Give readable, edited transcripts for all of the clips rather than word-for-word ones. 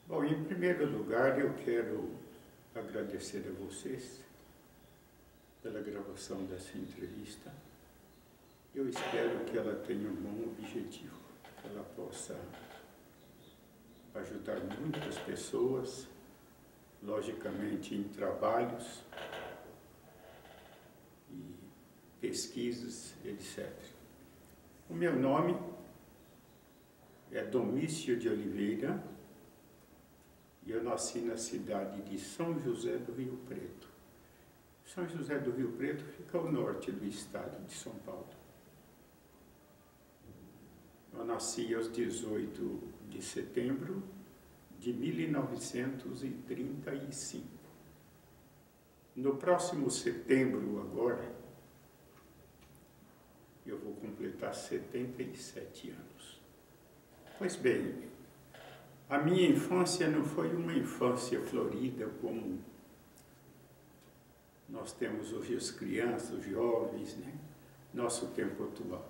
Bom, em primeiro lugar, eu quero agradecer a vocês pela gravação dessa entrevista. Eu espero que ela tenha um bom objetivo, que ela possa ajudar muitas pessoas, logicamente em trabalhos e pesquisas, etc. O meu nome é Domício de Oliveira e eu nasci na cidade de São José do Rio Preto. São José do Rio Preto fica ao norte do estado de São Paulo. Eu nasci aos 18 de setembro de 1935. No próximo setembro, agora, eu vou completar 77 anos. Pois bem, a minha infância não foi uma infância florida como nós temos hoje as crianças, os jovens, né? Nosso tempo atual.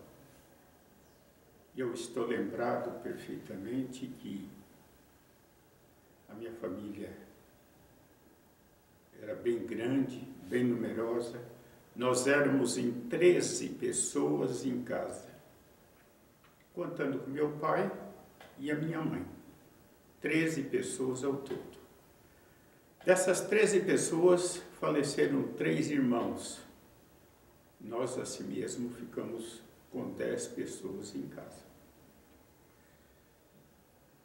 Eu estou lembrado perfeitamente que a minha família era bem grande, bem numerosa. Nós éramos em 13 pessoas em casa, contando com meu pai e a minha mãe. 13 pessoas ao todo. Dessas 13 pessoas, faleceram 3 irmãos. Nós, assim mesmo, ficamos com 10 pessoas em casa.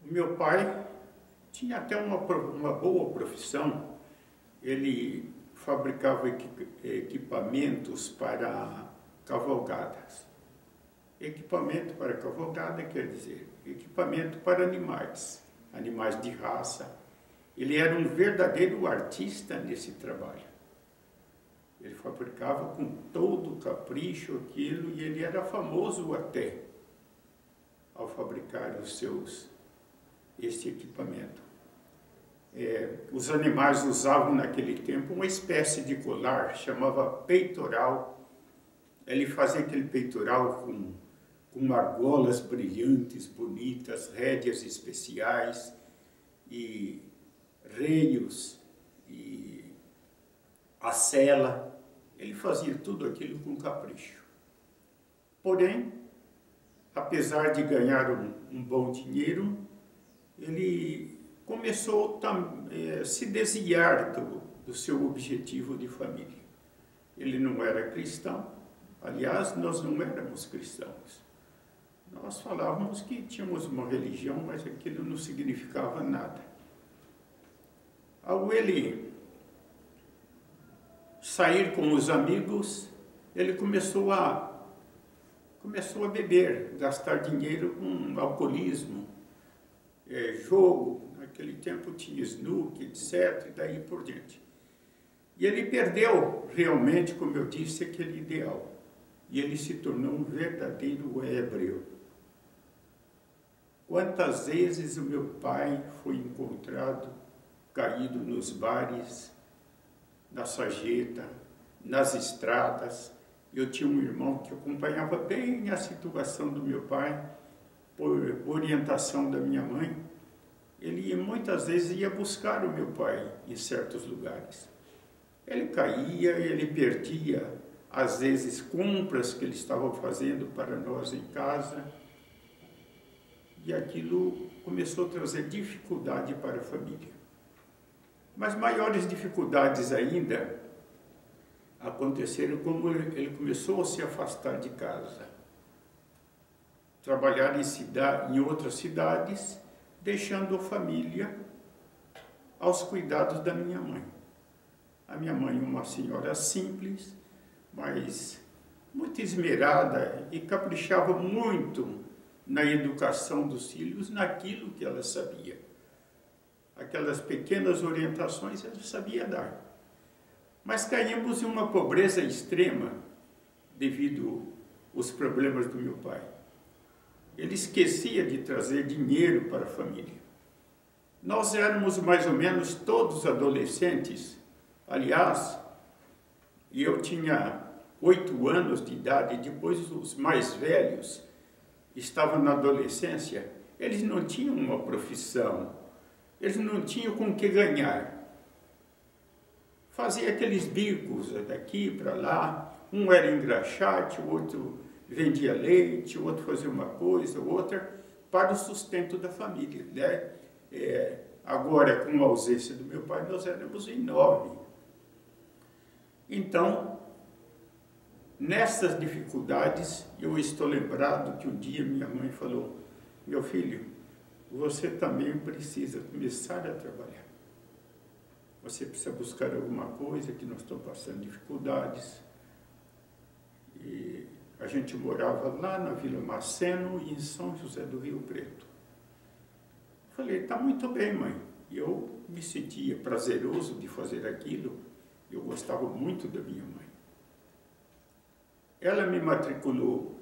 O meu pai tinha até uma boa profissão. Ele fabricava equipamentos para cavalgadas. Equipamento para cavalgada quer dizer equipamento para animais de raça. Ele era um verdadeiro artista nesse trabalho. Ele fabricava com todo capricho aquilo e ele era famoso até ao fabricar este equipamento. Os animais usavam naquele tempo uma espécie de colar, chamava peitoral. Ele fazia aquele peitoral com argolas brilhantes, bonitas, rédeas especiais e reios e a sela. Ele fazia tudo aquilo com capricho. Porém, apesar de ganhar um bom dinheiro, ele começou a se desviar do seu objetivo de família. Ele não era cristão. Aliás, nós não éramos cristãos. Nós falávamos que tínhamos uma religião, mas aquilo não significava nada. Ao ele sair com os amigos, ele começou a beber, gastar dinheiro com alcoolismo, jogo. Naquele tempo tinha snooker, etc., e daí por diante. E ele perdeu realmente, como eu disse, aquele ideal. E ele se tornou um verdadeiro ébrio. Quantas vezes o meu pai foi encontrado caído nos bares, na sarjeta, nas estradas. Eu tinha um irmão que acompanhava bem a situação do meu pai, por orientação da minha mãe. Ele muitas vezes ia buscar o meu pai em certos lugares. Ele caía, ele perdia, às vezes, compras que ele estava fazendo para nós em casa. E aquilo começou a trazer dificuldade para a família. Mas maiores dificuldades ainda aconteceram como ele começou a se afastar de casa. Trabalhar em outras cidades, deixando a família aos cuidados da minha mãe. A minha mãe, uma senhora simples, mas muito esmerada e caprichava muito na educação dos filhos, naquilo que ela sabia. Aquelas pequenas orientações ela sabia dar. Mas caímos em uma pobreza extrema devido aos problemas do meu pai. Ele esquecia de trazer dinheiro para a família. Nós éramos mais ou menos todos adolescentes. Aliás, eu tinha 8 anos de idade, e depois os mais velhos estavam na adolescência. Eles não tinham uma profissão, eles não tinham com o que ganhar. Fazia aqueles bicos daqui para lá, um era engraxate, o outro vendia leite, o outro fazia uma coisa, outra, para o sustento da família, né? Agora, com a ausência do meu pai, nós éramos em 9. Então, nessas dificuldades, eu estou lembrado que um dia minha mãe falou: meu filho, você também precisa começar a trabalhar. Você precisa buscar alguma coisa, que nós estamos passando dificuldades. E a gente morava lá na Vila Maceno, em São José do Rio Preto. Falei: tá muito bem, mãe. E eu me sentia prazeroso de fazer aquilo. Eu gostava muito da minha mãe. Ela me matriculou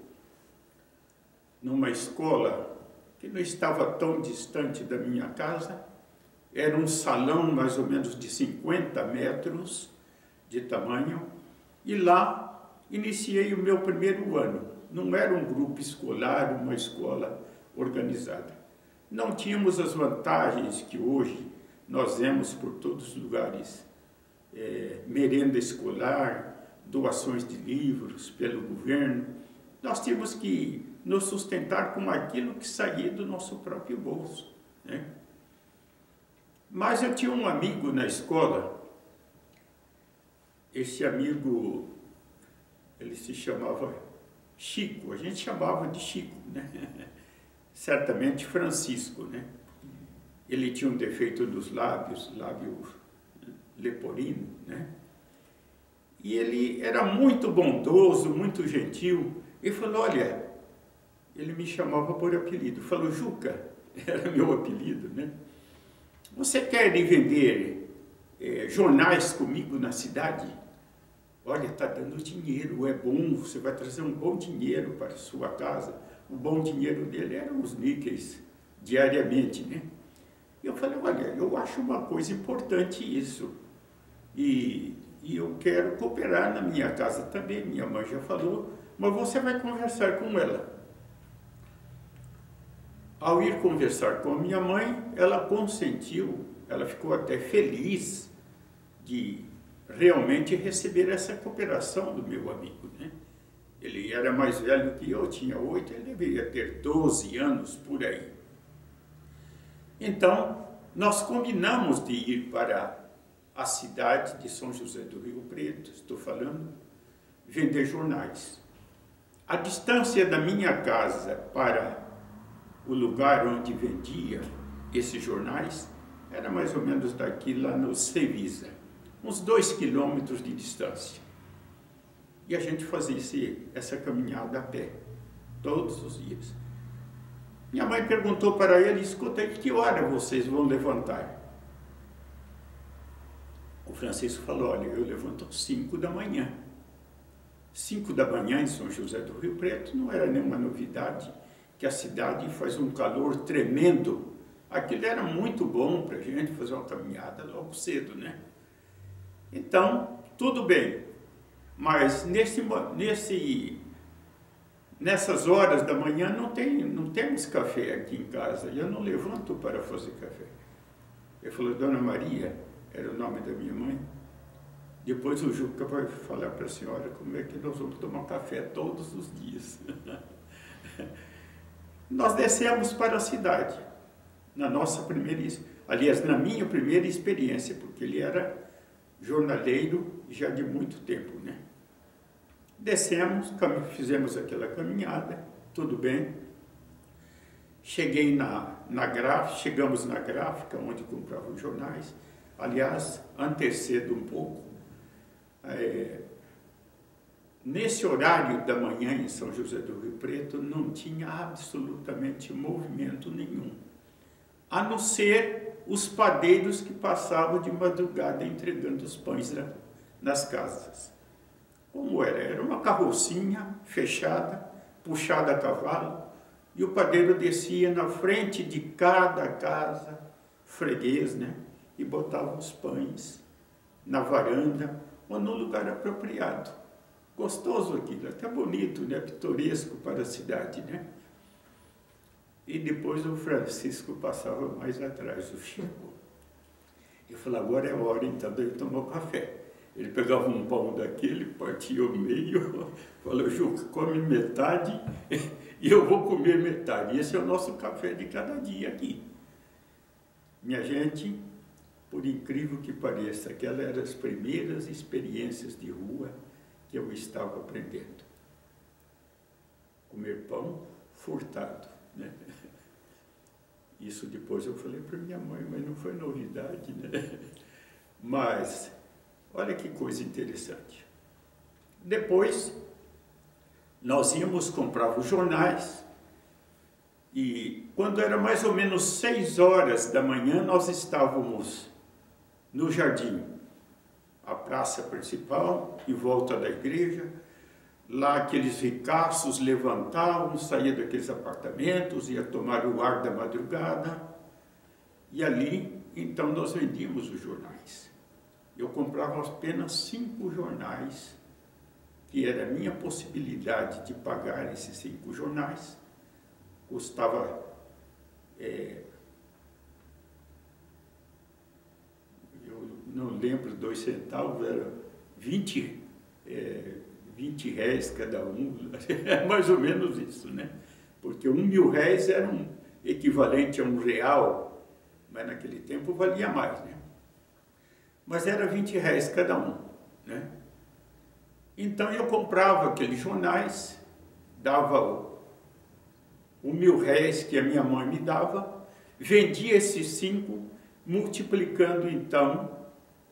numa escola que não estava tão distante da minha casa. Era um salão mais ou menos de 50 metros de tamanho. E lá iniciei o meu primeiro ano. Não era um grupo escolar, uma escola organizada. Não tínhamos as vantagens que hoje nós vemos por todos os lugares. Merenda escolar, doações de livros pelo governo. Nós tínhamos que nos sustentar com aquilo que saía do nosso próprio bolso, né? Mas eu tinha um amigo na escola. Esse amigo, ele se chamava Chico, a gente chamava de Chico, né? Certamente Francisco, né? Ele tinha um defeito nos lábios, lábio leporino, né? E ele era muito bondoso, muito gentil. Ele falou: olha, ele me chamava por apelido, falou Juca, era meu apelido, né? Você quer ir vender jornais comigo na cidade? Olha, está dando dinheiro, é bom, você vai trazer um bom dinheiro para a sua casa. O bom dinheiro dele eram os níqueis, diariamente, né? E eu falei: olha, eu acho uma coisa importante isso. E eu quero cooperar na minha casa também. Minha mãe já falou, mas você vai conversar com ela. Ao ir conversar com a minha mãe, ela consentiu, ela ficou até feliz de realmente receber essa cooperação do meu amigo, né? Ele era mais velho que eu, tinha 8, ele deveria ter 12 anos por aí. Então, nós combinamos de ir para a cidade de São José do Rio Preto, estou falando, vender jornais. A distância da minha casa para o lugar onde vendia esses jornais era mais ou menos daqui, lá no Cevisa, uns 2 quilômetros de distância. E a gente fazia essa caminhada a pé, todos os dias. Minha mãe perguntou para ele: escuta, que hora vocês vão levantar? O Francisco falou: olha, eu levanto às 5 da manhã. 5 da manhã em São José do Rio Preto não era nenhuma novidade, que a cidade faz um calor tremendo. Aquilo era muito bom para a gente fazer uma caminhada logo cedo, né? Então, tudo bem. Mas nessas horas da manhã não temos café aqui em casa. E eu não levanto para fazer café. Ele falou: Dona Maria, era o nome da minha mãe. Depois o Juca vai falar para a senhora como é que nós vamos tomar café todos os dias. Nós descemos para a cidade, na minha primeira experiência, porque ele era jornaleiro já de muito tempo, né? Descemos, fizemos aquela caminhada, tudo bem. Chegamos na gráfica, onde compravam os jornais. Aliás, antecedo um pouco. Nesse horário da manhã em São José do Rio Preto não tinha absolutamente movimento nenhum, a não ser os padeiros que passavam de madrugada entregando os pães nas casas. Como era? Era uma carrocinha fechada, puxada a cavalo, e o padeiro descia na frente de cada casa, freguês, né? E botava os pães na varanda ou no lugar apropriado. Gostoso aquilo, até bonito, né? Pitoresco para a cidade, né? E depois o Francisco passava mais atrás, o Chico. Eu falei, agora é a hora então de eu tomar café. Ele pegava um pão daquele, partia o meio, falou, Juca, come metade e eu vou comer metade. Esse é o nosso café de cada dia aqui. Minha gente, por incrível que pareça, aquelas eram as primeiras experiências de rua que eu estava aprendendo. Comer pão furtado, né? Isso depois eu falei para minha mãe, mas não foi novidade, né? Mas, olha que coisa interessante. Depois, nós íamos comprar os jornais e quando era mais ou menos 6 horas da manhã, nós estávamos no jardim, a praça principal, em volta da igreja. Lá aqueles ricaços levantavam, saíam daqueles apartamentos, ia tomar o ar da madrugada. E ali, então, nós vendíamos os jornais. Eu comprava apenas 5 jornais, que era a minha possibilidade de pagar esses 5 jornais. Custava, eu não lembro, 2 centavos, era 20 réis cada um, é mais ou menos isso, né? Porque 1.000 réis era um equivalente a R$1, mas naquele tempo valia mais, né? Mas era 20 réis cada um, né? Então eu comprava aqueles jornais, dava 1.000 réis que a minha mãe me dava, vendia esses 5, multiplicando então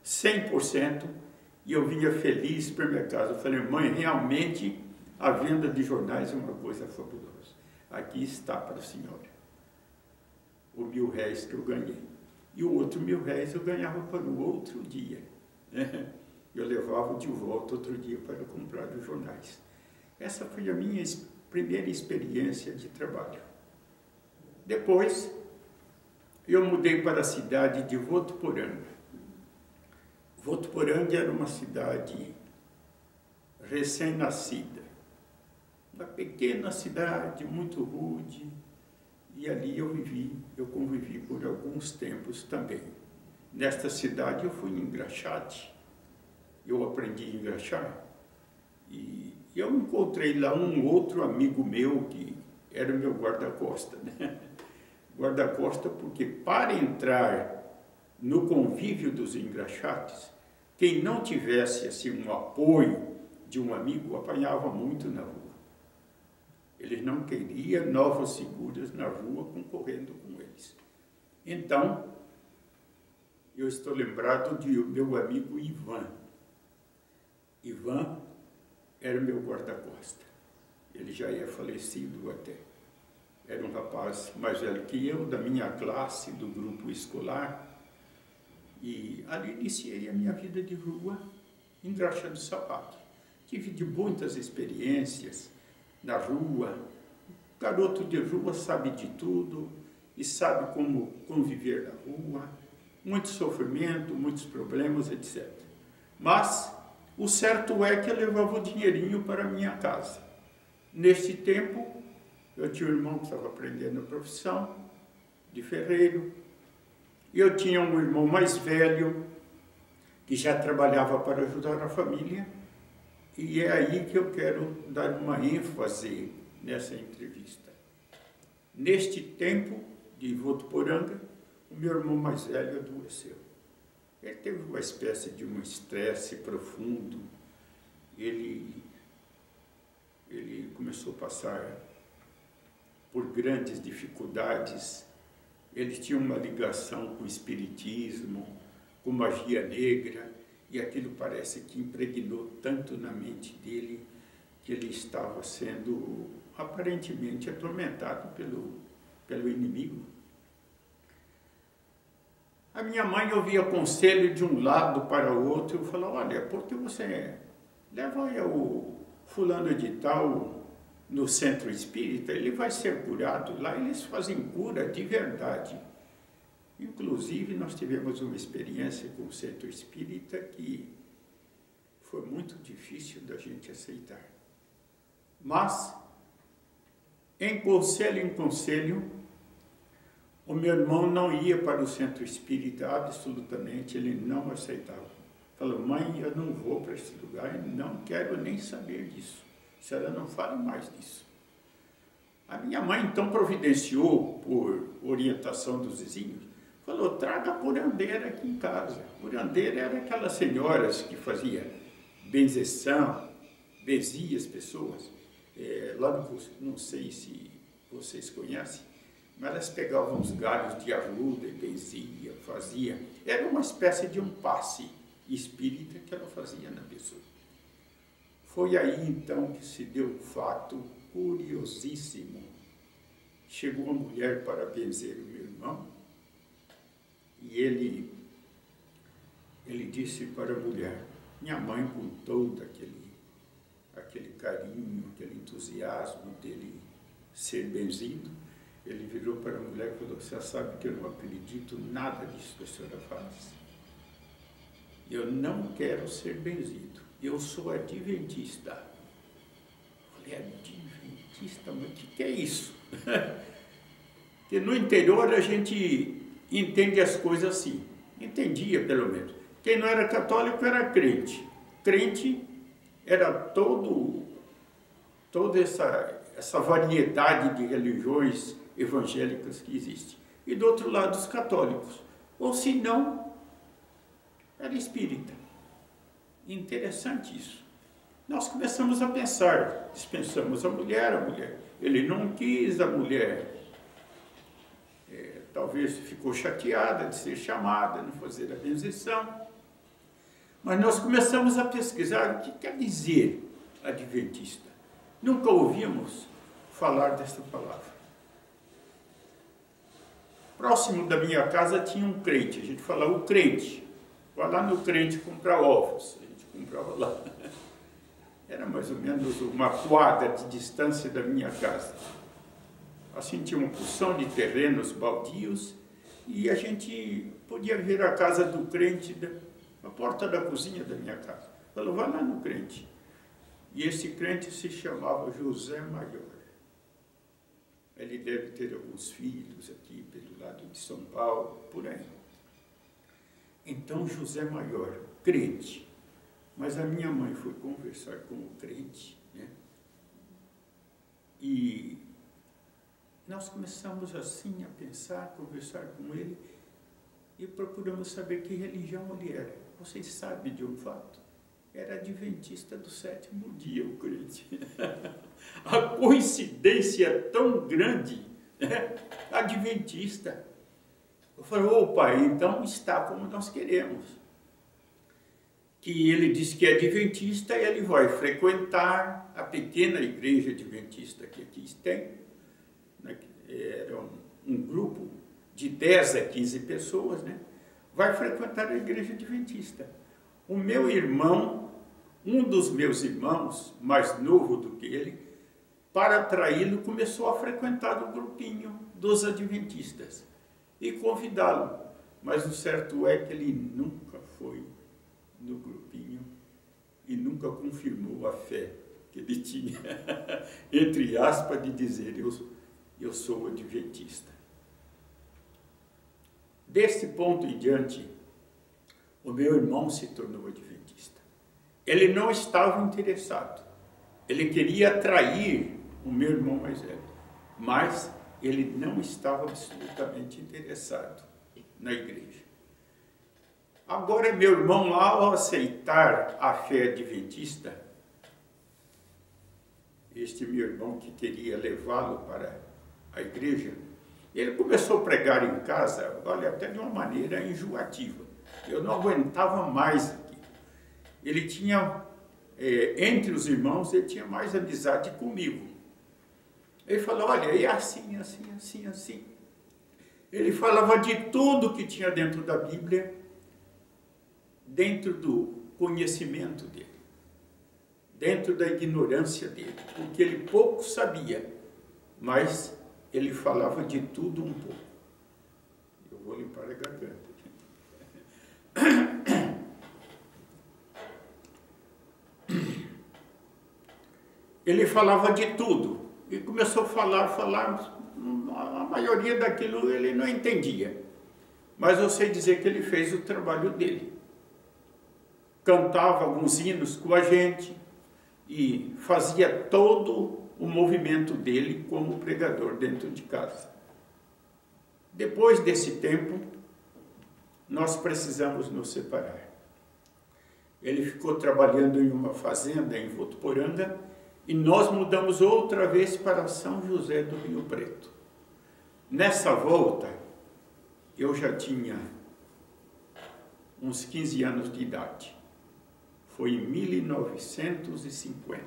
100%, e eu vinha feliz para minha casa. Eu falei, mãe, realmente a venda de jornais é uma coisa fabulosa. Aqui está para a senhora o 1.000 réis que eu ganhei. E o outro 1.000 réis eu ganhava para o outro dia, né? Eu levava de volta outro dia para comprar os jornais. Essa foi a minha primeira experiência de trabalho. Depois, eu mudei para a cidade de Votuporanga. Votuporanga era uma cidade recém-nascida, uma pequena cidade, muito rude, e ali eu convivi por alguns tempos também. Nesta cidade eu fui engraxate, eu aprendi a engraxar, e eu encontrei lá um outro amigo meu que era meu guarda-costa, né? Guarda-costa porque para entrar no convívio dos engraxates, quem não tivesse assim um apoio de um amigo apanhava muito na rua. Eles não queriam novas figuras na rua concorrendo com eles. Então, eu estou lembrado de meu amigo Ivan. Ivan era meu guarda-costa. Ele já é falecido até. Era um rapaz mais velho que eu, da minha classe, do grupo escolar. E ali iniciei a minha vida de rua, engraxando sapato. Tive de muitas experiências na rua. O garoto de rua sabe de tudo e sabe como conviver na rua. Muito sofrimento, muitos problemas, etc. Mas o certo é que eu levava o dinheirinho para a minha casa. Neste tempo, eu tinha um irmão que estava aprendendo a profissão de ferreiro. Eu tinha um irmão mais velho que já trabalhava para ajudar a família, e é aí que eu quero dar uma ênfase nessa entrevista. Neste tempo de Votuporanga, o meu irmão mais velho adoeceu. Ele teve uma espécie de um estresse profundo, ele começou a passar por grandes dificuldades. Ele tinha uma ligação com o espiritismo, com magia negra, e aquilo parece que impregnou tanto na mente dele que ele estava sendo aparentemente atormentado pelo inimigo. A minha mãe ouvia conselho de um lado para o outro, e falava, olha, por que você leva o fulano de tal no centro espírita, ele vai ser curado, lá eles fazem cura de verdade. Inclusive, nós tivemos uma experiência com o centro espírita que foi muito difícil da gente aceitar. Mas, em conselho, meu irmão não ia para o centro espírita, absolutamente, ele não aceitava. Falou, mãe, eu não vou para esse lugar, e não quero nem saber disso. Se ela não fale mais disso. A minha mãe, então, providenciou, por orientação dos vizinhos, falou, traga a curandeira aqui em casa. Curandeira era aquelas senhoras que faziam benzeção, benzia as pessoas. Lá não sei se vocês conhecem, mas elas pegavam os galhos de arruda e benzia, fazia. Era uma espécie de um passe espírita que ela fazia na pessoa. Foi aí então que se deu um fato curiosíssimo. Chegou uma mulher para benzer o meu irmão e ele disse para a mulher, minha mãe com todo aquele carinho, aquele entusiasmo dele ser benzido, ele virou para a mulher e falou, você sabe que eu não acredito nada disso que a senhora faz. Eu não quero ser benzido. Eu sou adventista. Eu falei, adventista? Mas o que é isso? Porque no interior a gente entende as coisas assim. Entendia, pelo menos. Quem não era católico era crente. Crente era toda essa variedade de religiões evangélicas que existe. E do outro lado, os católicos. Ou se não, era espírita. Interessante isso. Nós começamos a pensar, dispensamos a mulher. Ele não quis, a mulher talvez ficou chateada de ser chamada, não fazer a benzição. Mas nós começamos a pesquisar o que quer dizer adventista. Nunca ouvimos falar dessa palavra. Próximo da minha casa tinha um crente, a gente falava o crente. Vai lá no crente comprar ovos. A gente comprava lá. Era mais ou menos uma quadra de distância da minha casa. Assim tinha uma porção de terrenos baldios e a gente podia ver a casa do crente, a porta da cozinha da minha casa. Falou, vai lá no crente. E esse crente se chamava José Maior. Ele deve ter alguns filhos aqui pelo lado de São Paulo, por aí. Então, José Maior, crente, mas a minha mãe foi conversar com o crente, né? E nós começamos assim a pensar, conversar com ele, e procuramos saber que religião ele era. Vocês sabem de um fato? Era adventista do sétimo dia, o crente. A coincidência é tão grande, né? Adventista. Eu falei, ô pai, então está como nós queremos. Que ele diz que é adventista e ele vai frequentar a pequena igreja adventista que aqui tem. Era um grupo de 10 a 15 pessoas, né? Vai frequentar a igreja adventista. O meu irmão, um dos meus irmãos, mais novo do que ele, para atraí-lo, começou a frequentar o grupinho dos adventistas e convidá-lo. Mas o certo é que ele nunca foi no grupinho e nunca confirmou a fé que ele tinha, entre aspas, de dizer, eu sou adventista. Desse ponto em diante, o meu irmão se tornou adventista. Ele não estava interessado. Ele queria atrair o meu irmão mais velho, mas ele não estava absolutamente interessado na igreja. Agora, meu irmão, ao aceitar a fé adventista, este meu irmão que queria levá-lo para a igreja, ele começou a pregar em casa, olha, até de uma maneira enjoativa. Eu não aguentava mais aquilo. Ele tinha, entre os irmãos, ele tinha mais amizade comigo. Ele falou, olha, é assim, assim, assim, assim. Ele falava de tudo que tinha dentro da Bíblia, dentro do conhecimento dele, dentro da ignorância dele, porque ele pouco sabia, mas ele falava de tudo um pouco. Eu vou limpar a garganta. Ele falava de tudo e começou a falar maioria daquilo ele não entendia. Mas eu sei dizer que ele fez o trabalho dele. Cantava alguns hinos com a gente e fazia todo o movimento dele como pregador dentro de casa. Depois desse tempo, nós precisamos nos separar. Ele ficou trabalhando em uma fazenda em Votuporanga e nós mudamos outra vez para São José do Rio Preto. Nessa volta, eu já tinha uns 15 anos de idade. Foi em 1950.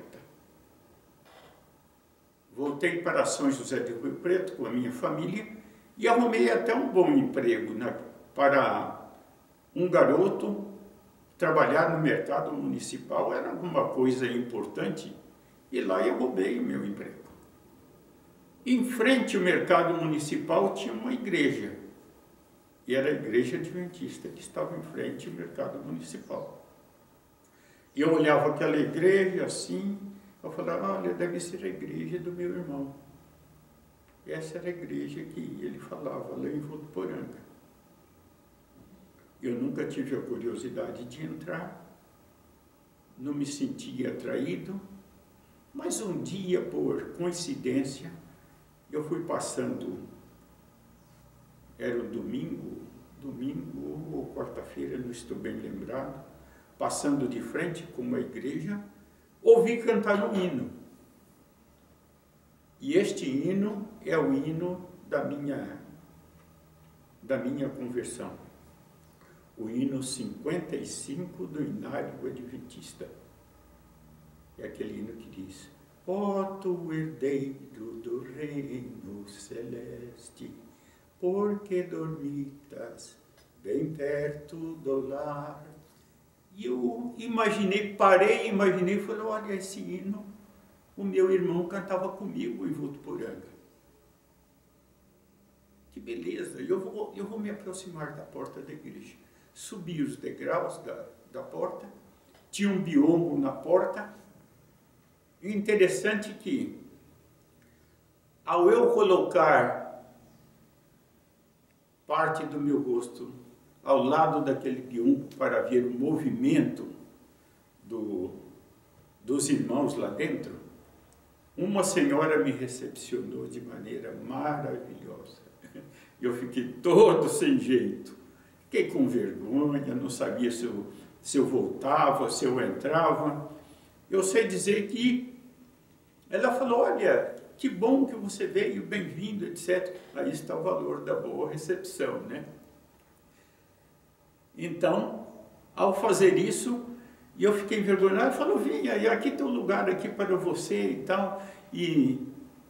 Voltei para São José do Rio Preto com a minha família e arrumei até um bom emprego para um garoto. Trabalhar no mercado municipal era alguma coisa importante e lá eu roubei o meu emprego. Em frente ao mercado municipal tinha uma igreja e era a igreja adventista que estava em frente ao mercado municipal. E eu olhava aquela igreja assim, eu falava, olha, deve ser a igreja do meu irmão. Essa era a igreja que ele falava lá em Votuporanga. Eu nunca tive a curiosidade de entrar, não me sentia atraído, mas um dia, por coincidência, eu fui passando, era um domingo ou quarta-feira, não estou bem lembrado, passando de frente com uma igreja, ouvi cantar um hino. E este hino é o hino da minha conversão. O hino 55 do Inário Adventista. É aquele hino que diz: ó tu herdeiro do reino celeste, porque dormitas bem perto do lar. E eu imaginei, falei, olha, esse hino, o meu irmão cantava comigo em Votuporanga. Que beleza, eu vou me aproximar da porta da igreja. Subi os degraus da porta, tinha um biombo na porta. E interessante que, ao eu colocar parte do meu rosto ao lado daquele biombo para ver o movimento dos irmãos lá dentro, uma senhora me recepcionou de maneira maravilhosa. Eu fiquei todo sem jeito. Fiquei com vergonha, não sabia se eu voltava, se eu entrava. Eu sei dizer que ela falou, olha, que bom que você veio, bem-vindo, etc. Aí está o valor da boa recepção, né? Então, ao fazer isso, eu fiquei envergonhado, ela falou, vinha, e aqui tem um lugar aqui para você e tal. E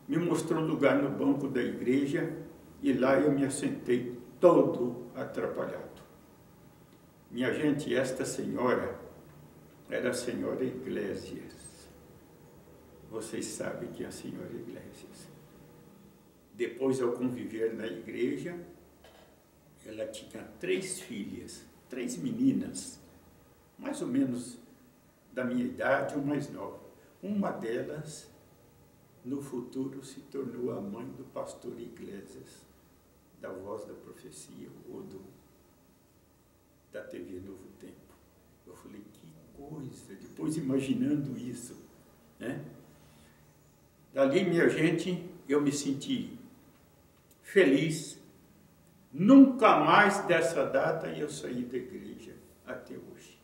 me mostrou um lugar no banco da igreja, e lá eu me assentei todo atrapalhado. Minha gente, esta senhora era a senhora Iglesias. Vocês sabem que é a senhora Iglesias. Depois, ao conviver na igreja, ela tinha 3 filhas, 3 meninas, mais ou menos da minha idade ou mais nova. Uma delas, no futuro, se tornou a mãe do pastor Iglesias, da Voz da Profecia, ou da TV Novo Tempo. Eu falei, que coisa, depois imaginando isso, né? Dali, minha gente, eu me senti feliz. Nunca mais dessa data eu saí da igreja até hoje.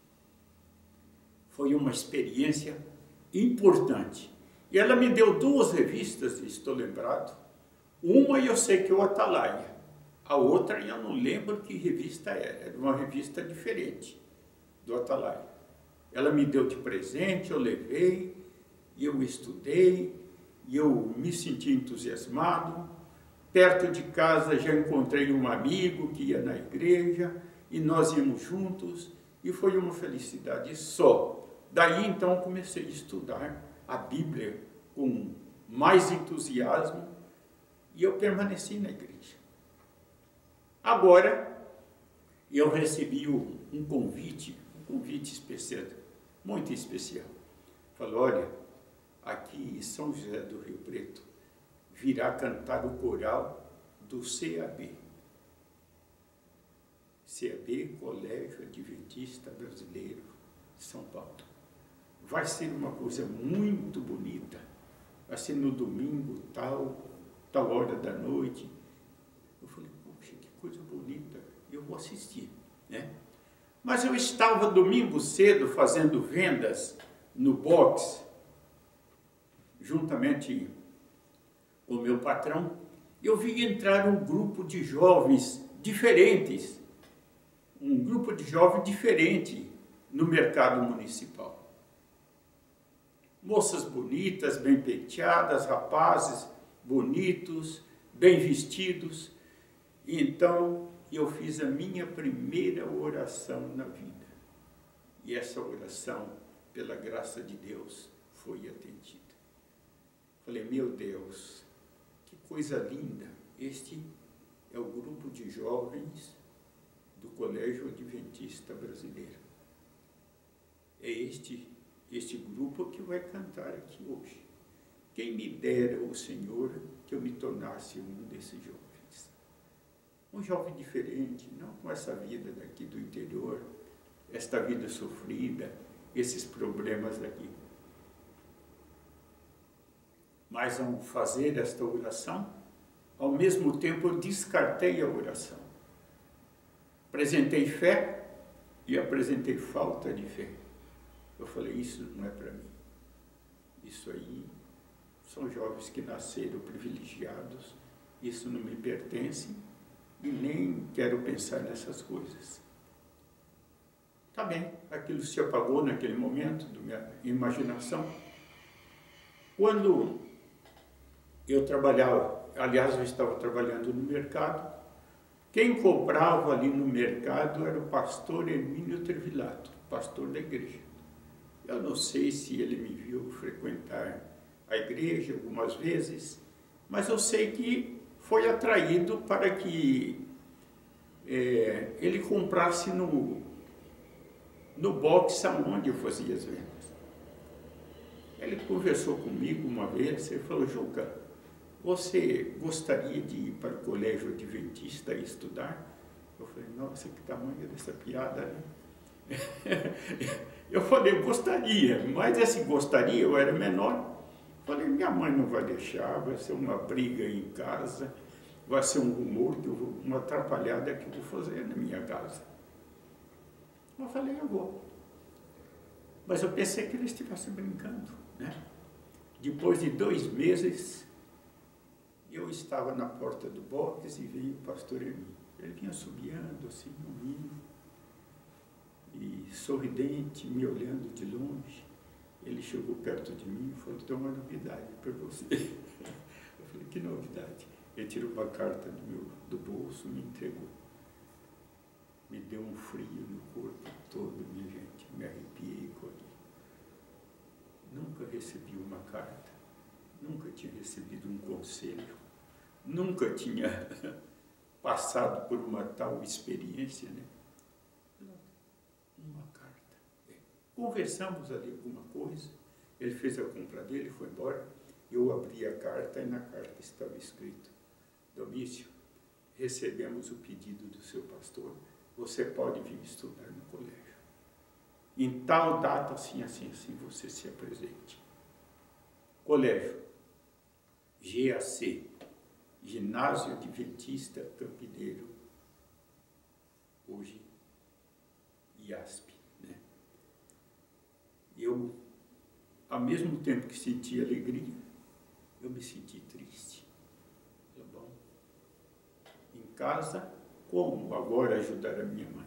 Foi uma experiência importante. E ela me deu 2 revistas, estou lembrado. Uma eu sei que é o Atalaia. A outra eu não lembro que revista era uma revista diferente do Atalaia. Ela me deu de presente, eu levei, e eu estudei, e eu me senti entusiasmado. Perto de casa já encontrei um amigo que ia na igreja, e nós íamos juntos, e foi uma felicidade só. Daí então comecei a estudar a Bíblia com mais entusiasmo, e eu permaneci na igreja. Agora, eu recebi um convite especial, muito especial. Falou, olha, aqui em São José do Rio Preto, virá cantar o coral do CAB. CAB, Colégio Adventista Brasileiro de São Paulo. Vai ser uma coisa muito bonita. Vai ser no domingo, tal hora da noite. Eu falei, poxa, que coisa bonita. Eu vou assistir, né? Mas eu estava domingo cedo fazendo vendas no box, juntamente com o meu patrão. Eu vi entrar um grupo de jovens diferentes, um grupo de jovens diferente no mercado municipal. Moças bonitas, bem penteadas, rapazes bonitos, bem vestidos. E então eu fiz a minha primeira oração na vida. E essa oração, pela graça de Deus, foi atendida. Falei, meu Deus, que coisa linda. Este é o grupo de jovens do Colégio Adventista Brasileiro. É este grupo que vai cantar aqui hoje. Quem me dera, o Senhor, que eu me tornasse um desses jovens. Um jovem diferente, não com essa vida daqui do interior, esta vida sofrida, esses problemas daqui. Mas ao fazer esta oração, ao mesmo tempo eu descartei a oração. Apresentei fé e apresentei falta de fé. Eu falei, isso não é para mim. Isso aí são jovens que nasceram privilegiados, isso não me pertence e nem quero pensar nessas coisas. Tá bem, aquilo se apagou naquele momento da minha imaginação. Quando eu trabalhava, aliás, eu estava trabalhando no mercado, quem comprava ali no mercado era o pastor Hermínio Trevilato, pastor da igreja. Eu não sei se ele me viu frequentar a igreja algumas vezes, mas eu sei que foi atraído para que ele comprasse no box onde eu fazia as vendas. Ele conversou comigo uma vez e falou, Juca, você gostaria de ir para o Colégio Adventista e estudar? Eu falei, nossa, que tamanho dessa piada, né? Eu falei, gostaria, mas esse gostaria, eu era menor. Falei, minha mãe não vai deixar, vai ser uma briga em casa, vai ser um rumor, uma atrapalhada que eu vou fazer na minha casa. Eu falei, eu vou. Mas eu pensei que ele estivesse brincando, né? Depois de 2 meses, eu estava na porta do box e veio o pastor Hermínio. Ele vinha assobiando assim, no ninho, e sorridente, me olhando de longe. Ele chegou perto de mim e falou, tem uma novidade para você. Eu falei, que novidade? Ele tirou uma carta do bolso e me entregou. Me deu um frio no corpo todo, minha gente. Me arrepiei com aquilo. Nunca recebi uma carta, nunca tinha recebido um conselho, nunca tinha passado por uma tal experiência, né? Uma carta. Conversamos ali alguma coisa, ele fez a compra dele, foi embora, eu abri a carta e na carta estava escrito, Domício, recebemos o pedido do seu pastor, você pode vir estudar no colégio. Em tal data, assim, você se apresente. Colégio, GAC, Ginásio Adventista Campineiro, hoje IASP, né? Eu, ao mesmo tempo que senti alegria, eu me senti triste. Tá bom? Em casa, como agora ajudar a minha mãe?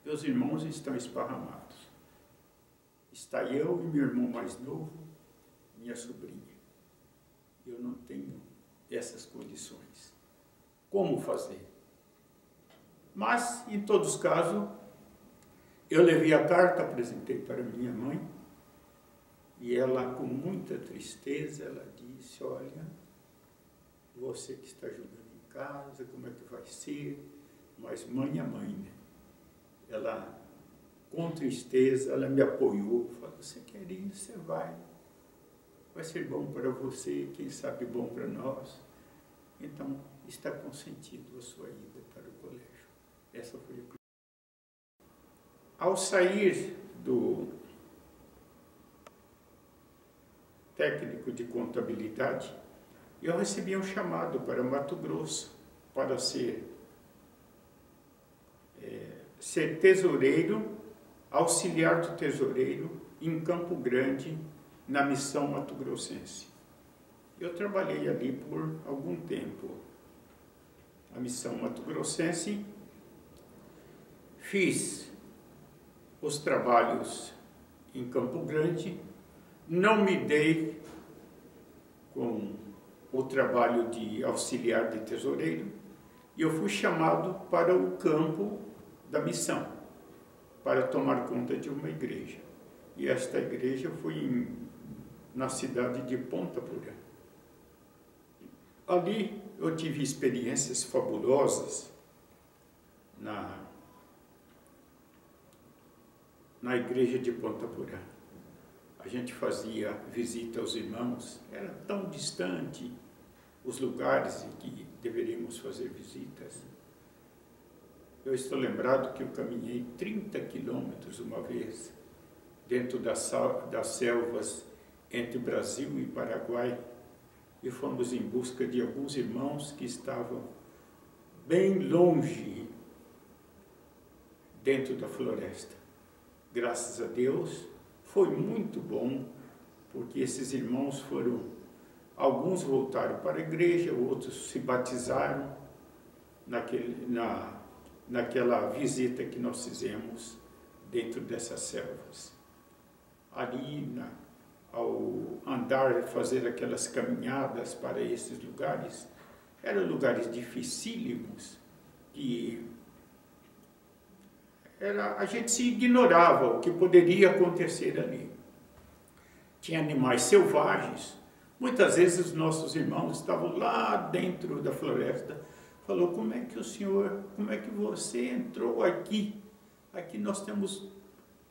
Meus irmãos estão esparramados. Está eu e meu irmão mais novo, minha sobrinha. Eu não tenho essas condições. Como fazer? Mas, em todos os casos, eu levei a carta, apresentei para minha mãe, e ela, com muita tristeza, ela disse, olha, você que está ajudando em casa, como é que vai ser? Mas mãe é mãe, né? Ela, com tristeza, ela me apoiou, falou, você quer ir, você vai ser bom para você, quem sabe bom para nós. Então, está consentido a sua ida para o colégio. Essa foi a primeira. Ao sair do técnico de contabilidade, eu recebi um chamado para Mato Grosso para ser tesoureiro, auxiliar do tesoureiro em Campo Grande, na missão mato-grossense. Eu trabalhei ali por algum tempo. A missão mato-grossense, fiz os trabalhos em Campo Grande, não me dei com o trabalho de auxiliar de tesoureiro, e eu fui chamado para o campo da missão, para tomar conta de uma igreja. E esta igreja foi na cidade de Ponta Porã. Ali eu tive experiências fabulosas na igreja de Ponta Porã. A gente fazia visita aos irmãos, era tão distante os lugares em que deveríamos fazer visitas. Eu estou lembrado que eu caminhei 30 quilômetros uma vez, dentro das selvas entre Brasil e Paraguai, e fomos em busca de alguns irmãos que estavam bem longe, dentro da floresta. Graças a Deus, foi muito bom, porque esses irmãos alguns voltaram para a igreja, outros se batizaram naquela visita que nós fizemos dentro dessas selvas. Ali, ao andar, fazer aquelas caminhadas para esses lugares, eram lugares dificílimos, que a gente se ignorava o que poderia acontecer ali. Tinha animais selvagens. Muitas vezes os nossos irmãos estavam lá dentro da floresta, falou: como é que você entrou aqui? Aqui nós temos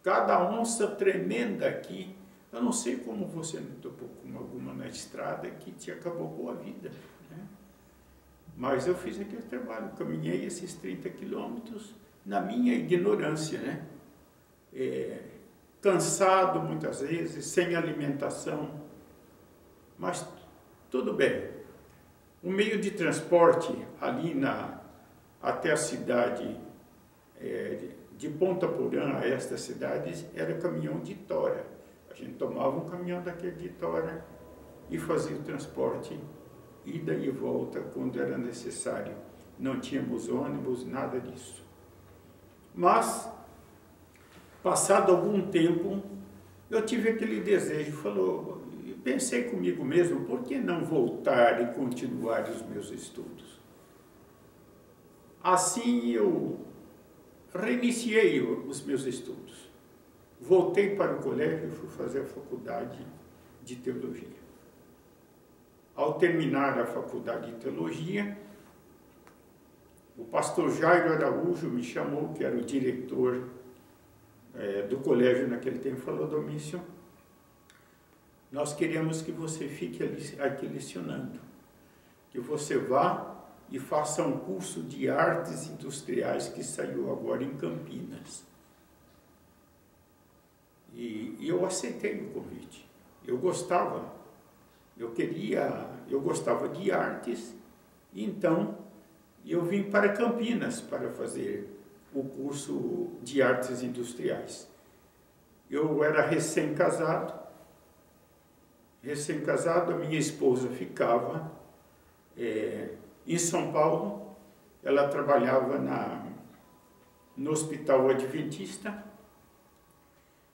cada onça tremenda aqui. Eu não sei como você não topou com alguma na estrada que te acabou com a vida, né? Mas eu fiz aquele trabalho, caminhei esses 30 quilômetros na minha ignorância, né? Cansado muitas vezes, sem alimentação, mas tudo bem. O meio de transporte ali até a cidade de Ponta Porã, a esta cidade, era caminhão de tora. A gente tomava um caminhão daquele de tora e fazia o transporte, ida e volta, quando era necessário. Não tínhamos ônibus, nada disso. Mas, passado algum tempo, eu tive aquele desejo, pensei comigo mesmo, por que não voltar e continuar os meus estudos? Assim eu reiniciei os meus estudos. Voltei para o colégio e fui fazer a faculdade de teologia. Ao terminar a faculdade de teologia, o pastor Jairo Araújo me chamou, que era o diretor do colégio naquele tempo, falou: Domício, nós queremos que você fique aqui lecionando, que você vá e faça um curso de artes industriais que saiu agora em Campinas. E eu aceitei o convite. Eu gostava de artes, então eu vim para Campinas para fazer o curso de artes industriais. Eu era recém-casado, a minha esposa ficava em São Paulo, ela trabalhava no Hospital Adventista.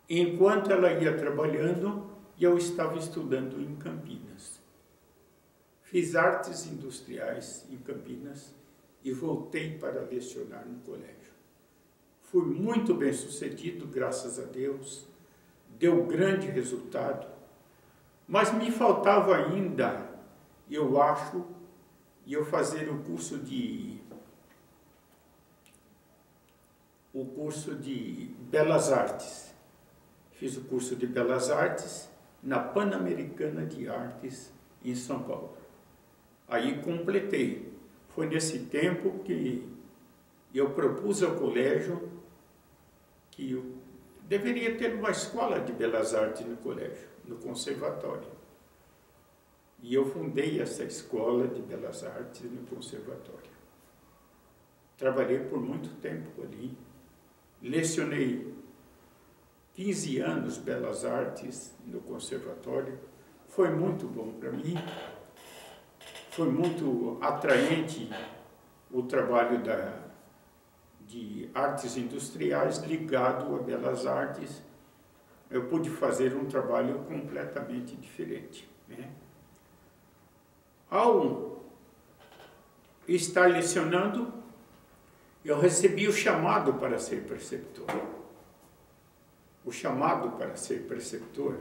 Enquanto ela ia trabalhando, eu estava estudando em Campinas. Fiz artes industriais em Campinas e voltei para lecionar no colégio. Fui muito bem sucedido, graças a Deus, deu grande resultado, mas me faltava ainda, eu acho, eu fazer o curso de Belas Artes. Fiz o curso de Belas Artes na Pan-Americana de Artes em São Paulo. Aí completei. Foi nesse tempo que eu propus ao colégio que eu deveria ter uma escola de belas artes no colégio, no conservatório. E eu fundei essa escola de belas artes no conservatório. Trabalhei por muito tempo ali. Lecionei 15 anos belas artes no conservatório. Foi muito bom para mim. Foi muito atraente o trabalho de artes industriais ligado a belas artes. Eu pude fazer um trabalho completamente diferente, né? Ao estar lecionando, eu recebi o chamado para ser preceptor. O chamado para ser preceptor,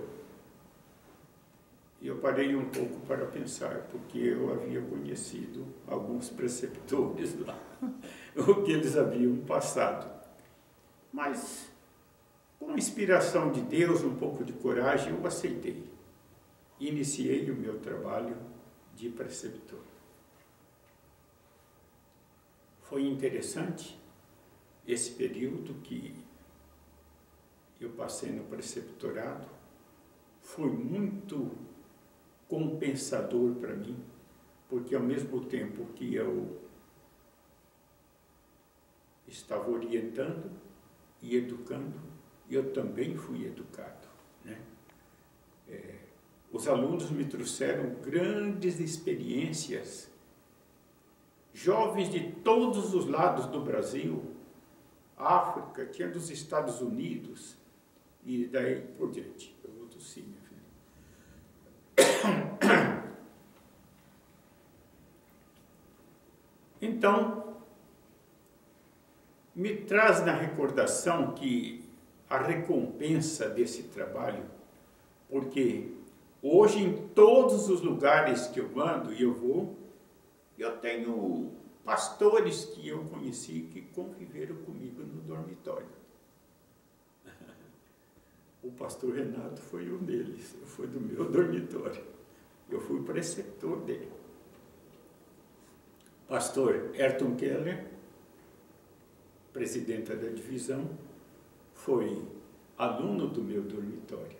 e eu parei um pouco para pensar, porque eu havia conhecido alguns preceptores lá, o que eles haviam passado. Mas, com a inspiração de Deus, um pouco de coragem, eu aceitei. Iniciei o meu trabalho de preceptor. Foi interessante esse período que eu passei no preceptorado. Foi muito compensador para mim, porque ao mesmo tempo que eu estava orientando e educando, eu também fui educado, né? Os alunos me trouxeram grandes experiências, jovens de todos os lados do Brasil, África, tinha dos Estados Unidos, e daí por diante. Eu vou tossir, minha filha. Então, me traz na recordação que a recompensa desse trabalho, porque hoje em todos os lugares que eu ando e eu vou, eu tenho pastores que eu conheci que conviveram comigo no dormitório. O pastor Renato foi um deles, foi do meu dormitório. Eu fui preceptor dele. Pastor Ayrton Keller, presidente da divisão, foi aluno do meu dormitório.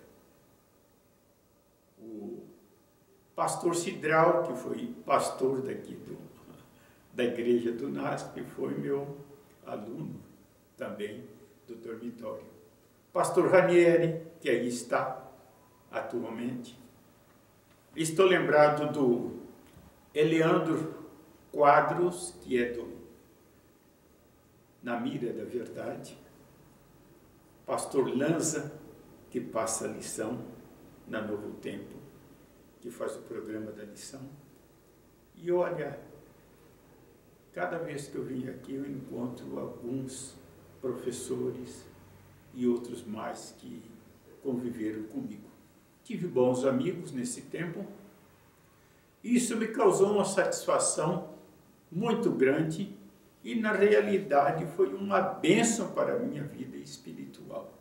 O pastor Cidral, que foi pastor daqui da igreja do NASP, foi meu aluno também do dormitório. Pastor Ranieri, que aí está atualmente. Estou lembrado do Eleandro Quadros, que é Na Mira da Verdade. Pastor Lanza, que passa a lição na Novo Tempo, que faz o programa da lição. E olha, cada vez que eu vim aqui eu encontro alguns professores e outros mais que conviveram comigo. Tive bons amigos nesse tempo. Isso me causou uma satisfação muito grande e, na realidade, foi uma bênção para a minha vida espiritual.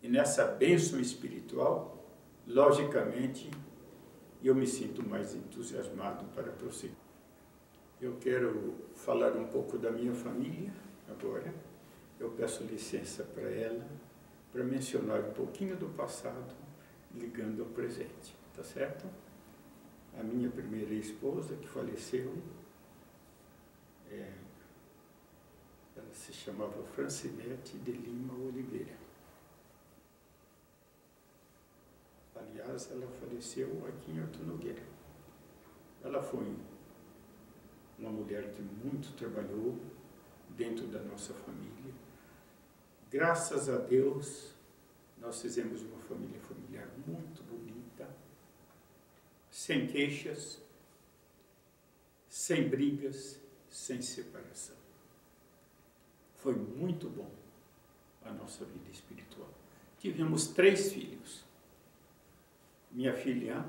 E nessa bênção espiritual, logicamente, eu me sinto mais entusiasmado para prosseguir. Eu quero falar um pouco da minha família agora. Eu peço licença para ela, para mencionar um pouquinho do passado, ligando ao presente, tá certo? A minha primeira esposa, que faleceu, ela se chamava Francinete de Lima Oliveira. Aliás, ela faleceu aqui em Horto Nogueira. Ela foi uma mulher que muito trabalhou dentro da nossa família. Graças a Deus, nós fizemos uma família familiar muito bonita, sem queixas, sem brigas, sem separação. Foi muito bom a nossa vida espiritual. Tivemos 3 filhos. Minha filha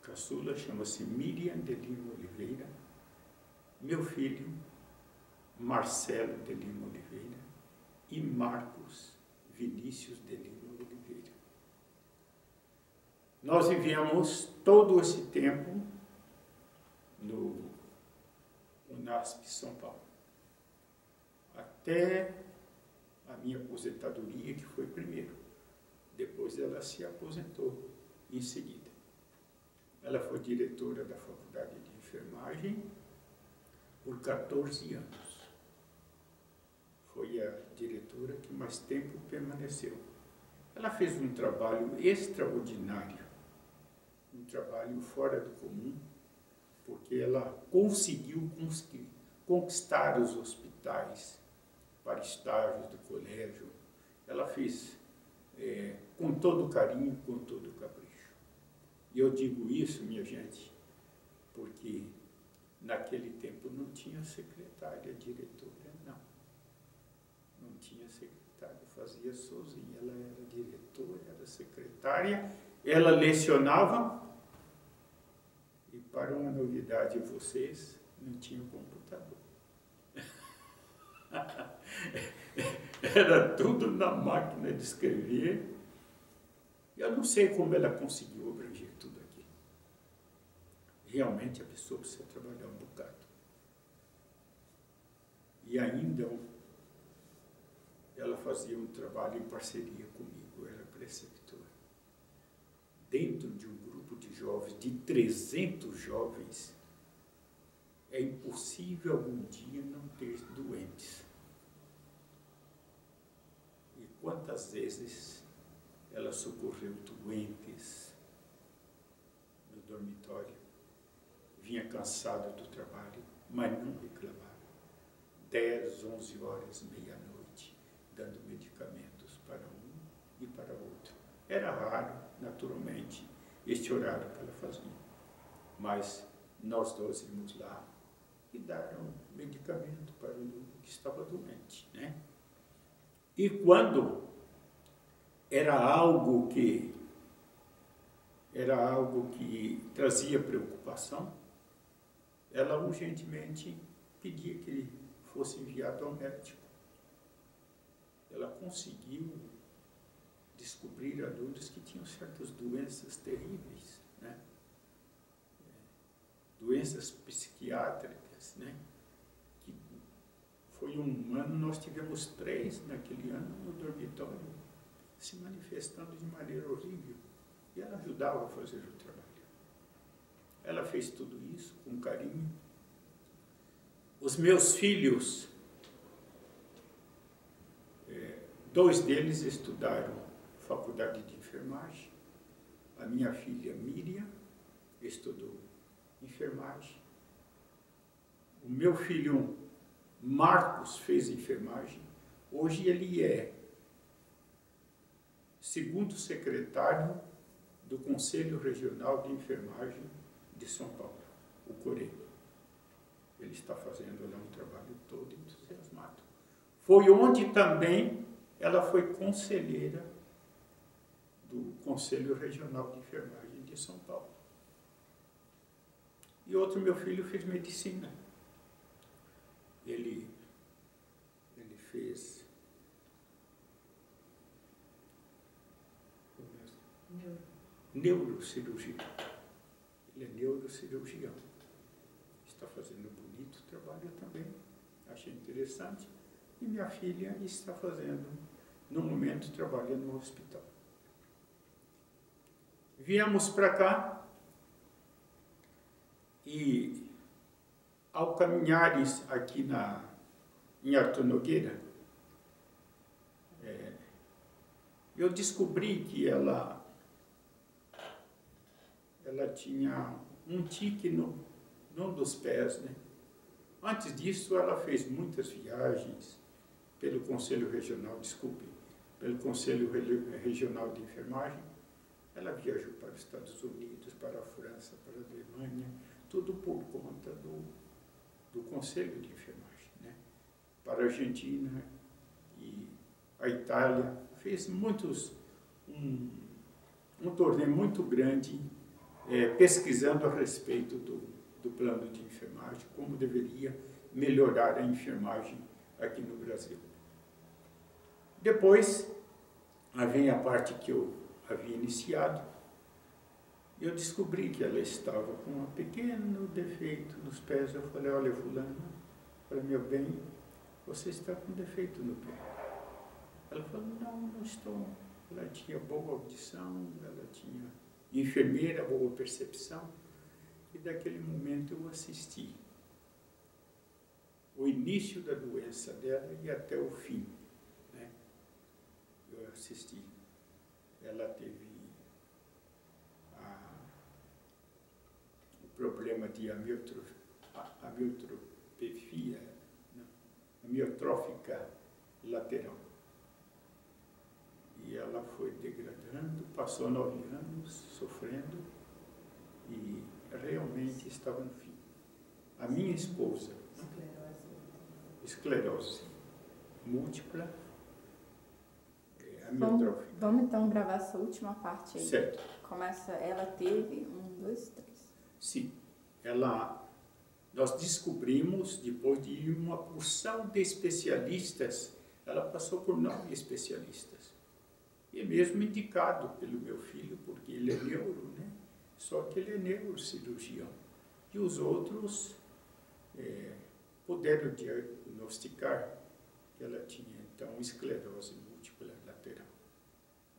caçula chama-se Miriam de Lima Oliveira. Meu filho, Marcelo de Lima Oliveira. E Marcos Vinícius de Lima Oliveira. Nós vivemos todo esse tempo no UNASP São Paulo, até a minha aposentadoria, que foi primeiro. Depois ela se aposentou em seguida. Ela foi diretora da Faculdade de Enfermagem por 14 anos. Foi a diretora que mais tempo permaneceu. Ela fez um trabalho extraordinário, um trabalho fora do comum, porque ela conseguiu conquistar os hospitais para estágios do colégio. Ela fez com todo carinho, com todo capricho. E eu digo isso, minha gente, porque naquele tempo não tinha secretária, diretora, não. Não tinha secretária, fazia sozinha. Ela era diretora, era secretária, ela lecionava. E para uma novidade a vocês, não tinha computador. Era tudo na máquina de escrever. Eu não sei como ela conseguiu abranger tudo aquilo. Realmente a pessoa precisa trabalhar um bocado. E ainda ela fazia um trabalho em parceria comigo, era preceptora. Dentro de um grupo de jovens, de 300 jovens, é impossível algum dia não ter doentes. E quantas vezes ela socorreu doentes no dormitório, vinha cansada do trabalho, mas não reclamava. 10, 11 horas, meia-noite, dando medicamentos para um e para outro. Era raro, naturalmente, este horário que ela fazia. Mas nós dois íamos lá e deram medicamento para o que estava doente, né? E quando era algo que trazia preocupação, ela urgentemente pedia que ele fosse enviado ao médico. Ela conseguiu descobrir alunos que tinham certas doenças terríveis, né? Doenças psiquiátricas, né? Que foi um ano, nós tivemos 3 naquele ano no dormitório, se manifestando de maneira horrível. E ela ajudava a fazer o trabalho. Ela fez tudo isso com carinho. Os meus filhos, 2 deles estudaram faculdade de enfermagem. A minha filha Miriam estudou enfermagem. O meu filho Marcos fez enfermagem. Hoje ele é segundo secretário do Conselho Regional de Enfermagem de São Paulo, o CORE. Ele está fazendo lá um trabalho todo entusiasmado. Foi onde também ela foi conselheira do Conselho Regional de Enfermagem de São Paulo. E outro, meu filho, fez medicina. Ele fez neurocirurgia. Ele é neurocirurgião. Está fazendo um bonito trabalho também. Achei interessante. E minha filha está fazendo, no momento, trabalha no hospital. Viemos para cá e, ao caminhares aqui em Arthur Nogueira, eu descobri que ela tinha um tique num dos pés, né? Antes disso, ela fez muitas viagens pelo Conselho Regional, pelo Conselho Regional de Enfermagem. Ela viajou para os Estados Unidos, para a França, para a Alemanha, tudo por conta do Conselho de Enfermagem, né? Para a Argentina e a Itália. Fez um torneio muito grande, pesquisando a respeito do plano de enfermagem, como deveria melhorar a enfermagem aqui no Brasil. Depois, vem a parte que eu havia iniciado, Eu descobri que ela estava com um pequeno defeito nos pés. Eu falei, olha, fulana, falei, meu bem, você está com defeito no pé. Ela falou, não estou. Ela tinha boa audição, ela tinha enfermeira, boa percepção. E daquele momento eu assisti o início da doença dela e até o fim, né? Eu assisti. Ela teve o problema de amiotrófica lateral. E ela foi degradando, passou 9 anos sofrendo e realmente estava no fim. A minha esposa, esclerose múltipla, amiotrófica. Vamos então gravar essa última parte aí. Certo. Começa, ela teve 1, 2, 3. Sim, nós descobrimos, depois de uma porção de especialistas, ela passou por 9 especialistas. E mesmo indicado pelo meu filho, porque ele é neuro, né? Só que ele é neurocirurgião. E os outros puderam diagnosticar que ela tinha, então, esclerose múltipla lateral.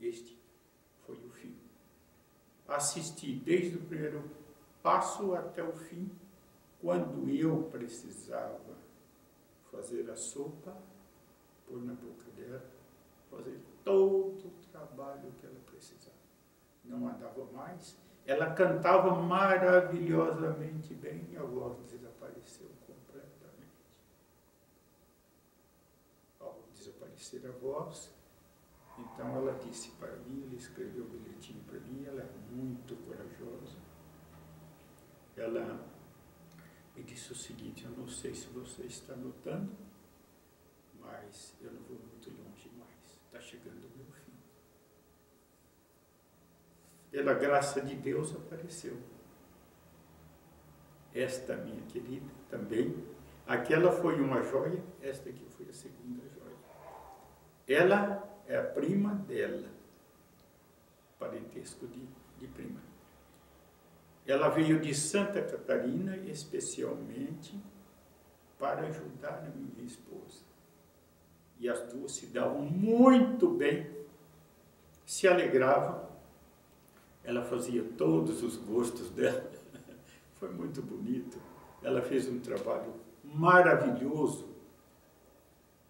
Este foi o fim. Assisti desde o primeiro passo até o fim, quando eu precisava fazer a sopa, pôr na boca dela, fazer todo o trabalho que ela precisava. Não andava mais. Ela cantava maravilhosamente bem e a voz desapareceu completamente. Ao desaparecer a voz, então ela disse para mim, ela escreveu um bilhetinho para mim, ela é muito corajosa. Ela me disse o seguinte, eu não sei se você está notando, mas eu não vou muito longe mais, está chegando o meu fim. Pela graça de Deus apareceu esta minha querida também. Aquela foi uma joia, esta aqui foi a segunda joia. Ela é a prima dela, parentesco de prima. Ela veio de Santa Catarina especialmente para ajudar a minha esposa. E as duas se davam muito bem, se alegravam. Ela fazia todos os gostos dela. Foi muito bonito. Ela fez um trabalho maravilhoso,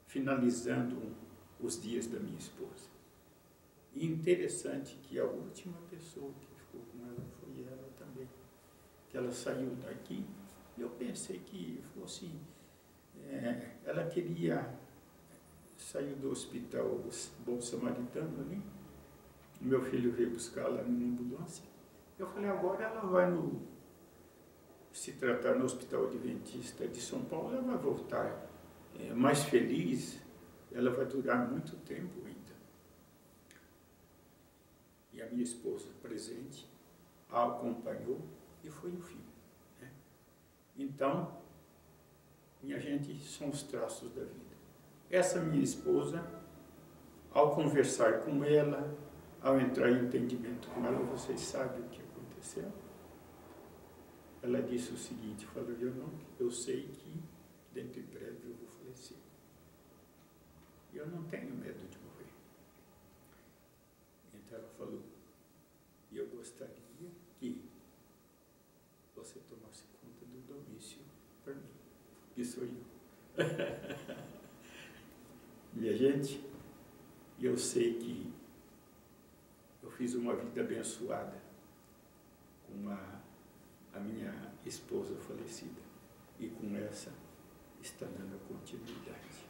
finalizando os dias da minha esposa. E interessante que a última pessoa que ficou com ela foi ela também. Que ela saiu daqui, eu pensei que fosse... ela queria sair do hospital Bom Samaritano ali. O meu filho veio buscá-la numa ambulância. Eu falei, agora ela vai se tratar no Hospital Adventista de São Paulo, ela vai voltar mais feliz, ela vai durar muito tempo ainda. E a minha esposa presente a acompanhou e foi o fim, né? Então, minha gente, são os traços da vida. Essa minha esposa, ao conversar com ela, ao entrar em entendimento com ela, vocês sabem o que aconteceu? Ela disse o seguinte, falou, eu sei que dentro de breve eu vou falecer. E eu não tenho medo de morrer. Então ela falou, eu gostaria que você tomasse conta do Domício para mim, que sou eu. Minha gente, eu sei que eu fiz uma vida abençoada com a minha esposa falecida. E com essa está dando continuidade.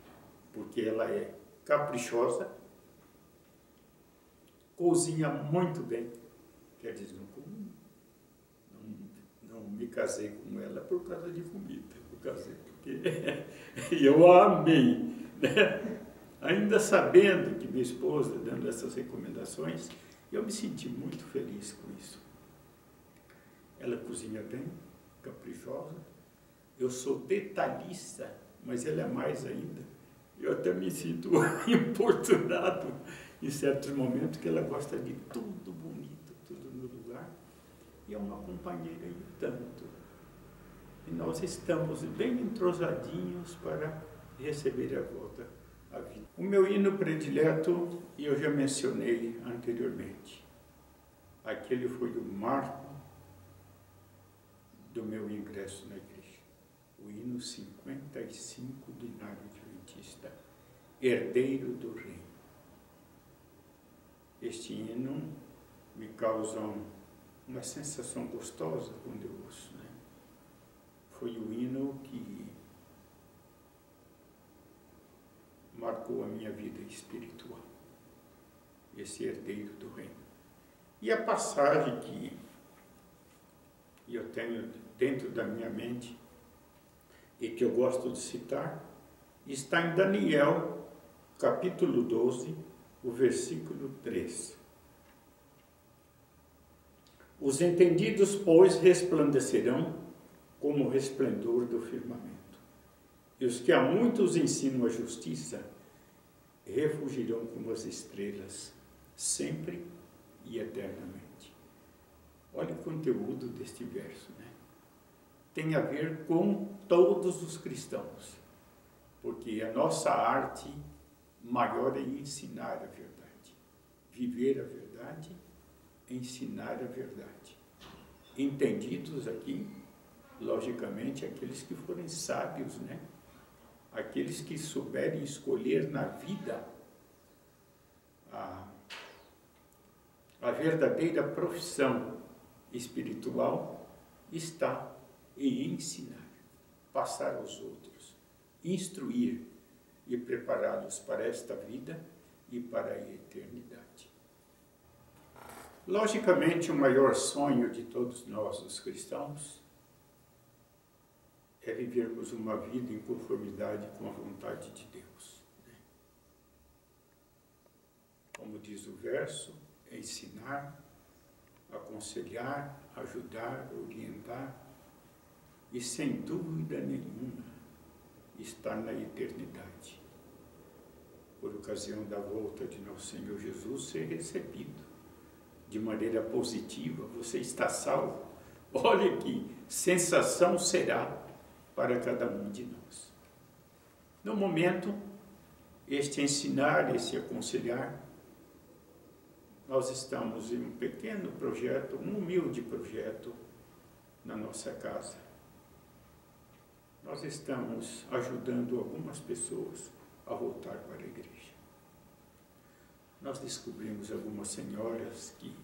Porque ela é caprichosa, cozinha muito bem. Quer dizer, não me casei com ela por causa de comida. Eu casei porque eu a amei, né? Ainda sabendo que minha esposa, dando essas recomendações, eu me senti muito feliz com isso. Ela cozinha bem, caprichosa. Eu sou detalhista, mas ela é mais ainda. Eu até me sinto importunado em certos momentos, que ela gosta de tudo bonito, tudo no lugar. e é uma companheira e tanto. E nós estamos bem entrosadinhos para receber a volta à vida. O meu hino predileto, e eu já mencionei anteriormente, aquele foi o marco do meu ingresso na igreja. O hino 55 do Inário Adventista, Herdeiro do Reino. Este hino me causa uma sensação gostosa quando eu ouço, né? Foi o hino que marcou a minha vida espiritual, esse herdeiro do reino. E a passagem que eu tenho dentro da minha mente e que eu gosto de citar, está em Daniel, capítulo 12, o versículo 3. Os entendidos, pois, resplandecerão como o resplendor do firmamento, e os que a muitos ensinam a justiça refugirão como as estrelas, sempre e eternamente. Olha o conteúdo deste verso, né? Tem a ver com todos os cristãos, porque a nossa arte maior é ensinar a verdade, viver a verdade, ensinar a verdade. Entendidos aqui, logicamente, aqueles que forem sábios, né? Aqueles que souberem escolher na vida a verdadeira profissão espiritual está em ensinar, passar aos outros, instruir e prepará-los para esta vida e para a eternidade. Logicamente, o maior sonho de todos nós, os cristãos, é vivermos uma vida em conformidade com a vontade de Deus. Como diz o verso, é ensinar, aconselhar, ajudar, orientar e, sem dúvida nenhuma, estar na eternidade. Por ocasião da volta de nosso Senhor Jesus, ser recebido de maneira positiva, você está salvo. Olha que sensação será para cada um de nós. No momento, este ensinar, este aconselhar, nós estamos em um pequeno projeto, um humilde projeto na nossa casa. Nós estamos ajudando algumas pessoas a voltar para a igreja. Nós descobrimos algumas senhoras que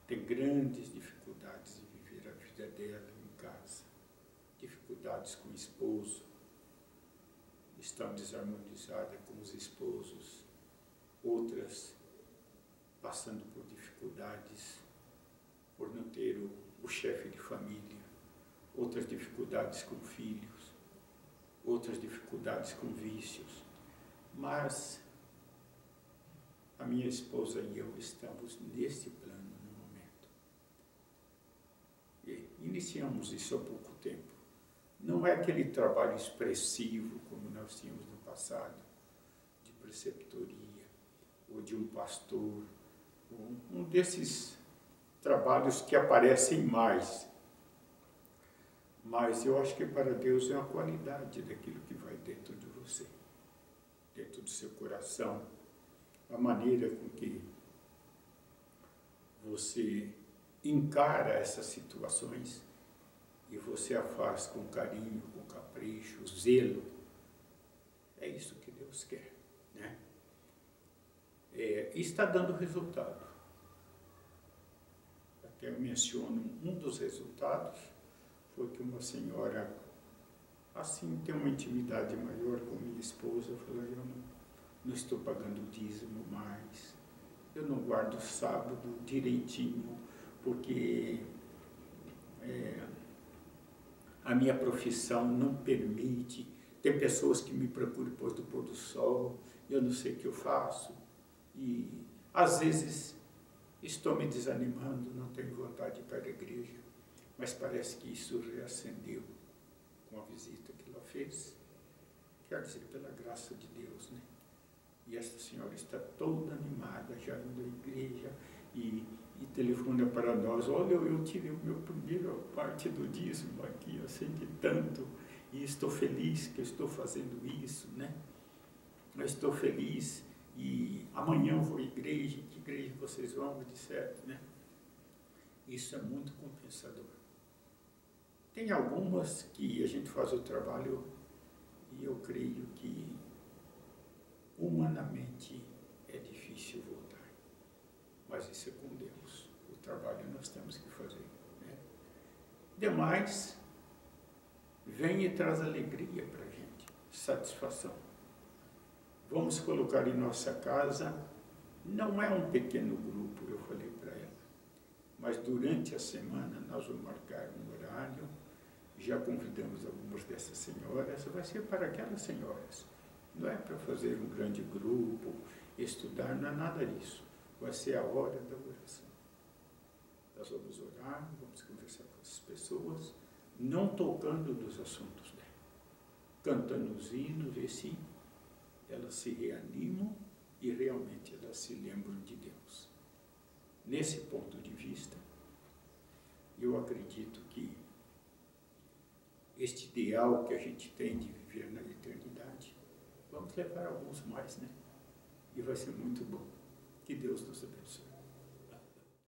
têm grandes dificuldades em viver a vida dela em casa, dificuldades com o esposo, estão desarmonizadas com os esposos, outras passando por dificuldades por não ter o chefe de família, outras dificuldades com filhos, outras dificuldades com vícios. Mas a minha esposa e eu estamos neste plano no momento. E iniciamos isso há pouco tempo. Não é aquele trabalho expressivo como nós tínhamos no passado, de preceptoria, ou de um pastor, um desses trabalhos que aparecem mais. Mas eu acho que para Deus é a qualidade daquilo que vai dentro de você, dentro do seu coração, a maneira com que você encara essas situações e você a faz com carinho, com capricho, zelo. É isso que Deus quer, né? E está dando resultado. Até eu menciono um dos resultados, foi que uma senhora, assim, tem uma intimidade maior com minha esposa, falou: eu não estou pagando dízimo mais, eu não guardo o sábado direitinho, porque a minha profissão não permite. Tem pessoas que me procuram depois do pôr do sol, eu não sei o que eu faço, e às vezes estou me desanimando, não tenho vontade de ir para a igreja, mas parece que isso reacendeu com a visita que ela fez. Quero dizer, pela graça de Deus, né? E esta senhora está toda animada, já indo à igreja, e e telefona para nós: olha, eu tive o meu primeiro parte do dízimo aqui, eu sei de tanto, e estou feliz que eu estou fazendo isso, né? Eu estou feliz e amanhã eu vou à igreja, que igreja vocês vão, etc, né? Isso é muito compensador. Tem algumas que a gente faz o trabalho e eu creio que humanamente é difícil voltar, mas isso é com Deus. O trabalho nós temos que fazer, né? Demais, vem e traz alegria para a gente, satisfação. Vamos colocar em nossa casa, não é um pequeno grupo, eu falei para ela, mas durante a semana nós vamos marcar um horário, já convidamos algumas dessas senhoras, vai ser para aquelas senhoras, não é para fazer um grande grupo, estudar, não é nada disso, vai ser a hora da oração. Nós vamos orar, vamos conversar com as pessoas, não tocando dos assuntos dela, cantando os hinos, e sim, elas se reanimam e realmente elas se lembram de Deus. Nesse ponto de vista, eu acredito que este ideal que a gente tem de viver na eternidade, vamos levar alguns mais, né? E vai ser muito bom. Que Deus nos abençoe.